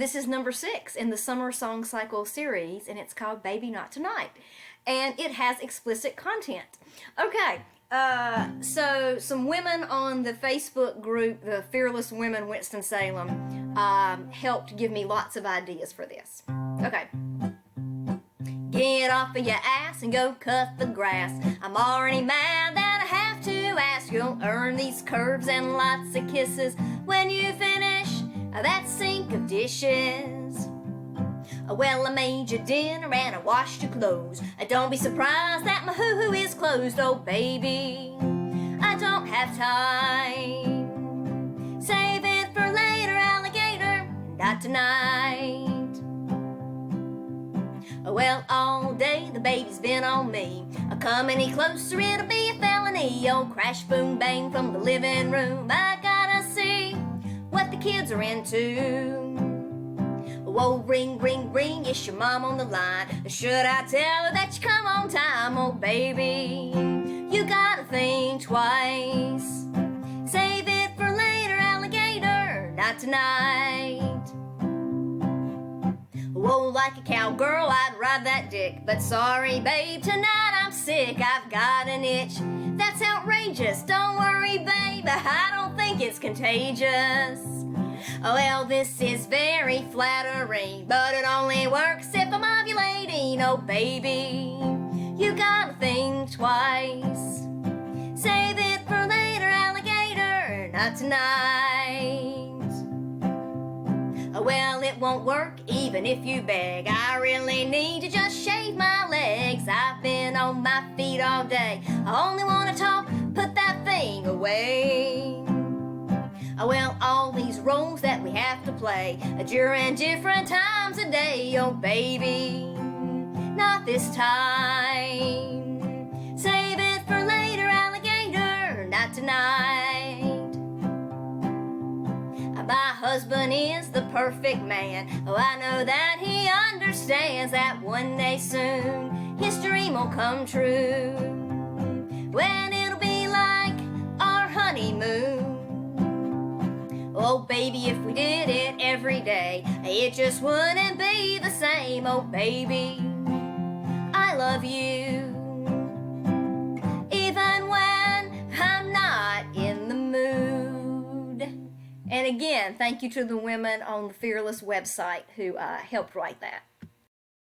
this is number 6 in the Summer Song Cycle series, and it's called Baby Not Tonight. And it has explicit content. Okay, so some women on the Facebook group, the Fearless Women Winston-Salem, helped give me lots of ideas for this. Okay. Get off of your ass and go cut the grass. I'm already mad that I have to ask. You'll earn these curves and lots of kisses when you finish that sink of dishes. Well, I made your dinner and I washed your clothes. Don't be surprised that my hoo-hoo is closed. Oh, baby, I don't have time. Save it for later, alligator, not tonight. Well, all day the baby's been on me. Come any closer, it'll be a felony. Oh, crash, boom, bang from the living room. I gotta see what the kids are into. Whoa, ring, ring, ring, it's your mom on the line. Should I tell her that you come on time? Oh, baby, you gotta think twice. Save it for later, alligator, not tonight. Whoa, like a cowgirl, I'd ride that dick. But sorry, babe, tonight I'm sick. I've got an itch that's outrageous. Don't worry, babe, I don't think it's contagious. Well, this is very flattering, but it only works if I'm ovulating. Oh, baby, you gotta think twice. Save it for later, alligator, not tonight. Well, it won't work even if you beg. I really need to just shave my legs. I've been on my feet all day. I only want to talk, put that thing away. Well, all these roles that we have to play during different times of day. Oh, baby, not this time. Save it for later, alligator, not tonight. My husband is the perfect man. Oh, I know that he understands that one day soon his dream will come true. When it'll be like our honeymoon. Oh, baby, if we did it every day, it just wouldn't be the same. Oh, baby, I love you, even when I'm not in the mood. And again, thank you to the women on the Fearless website who helped write that.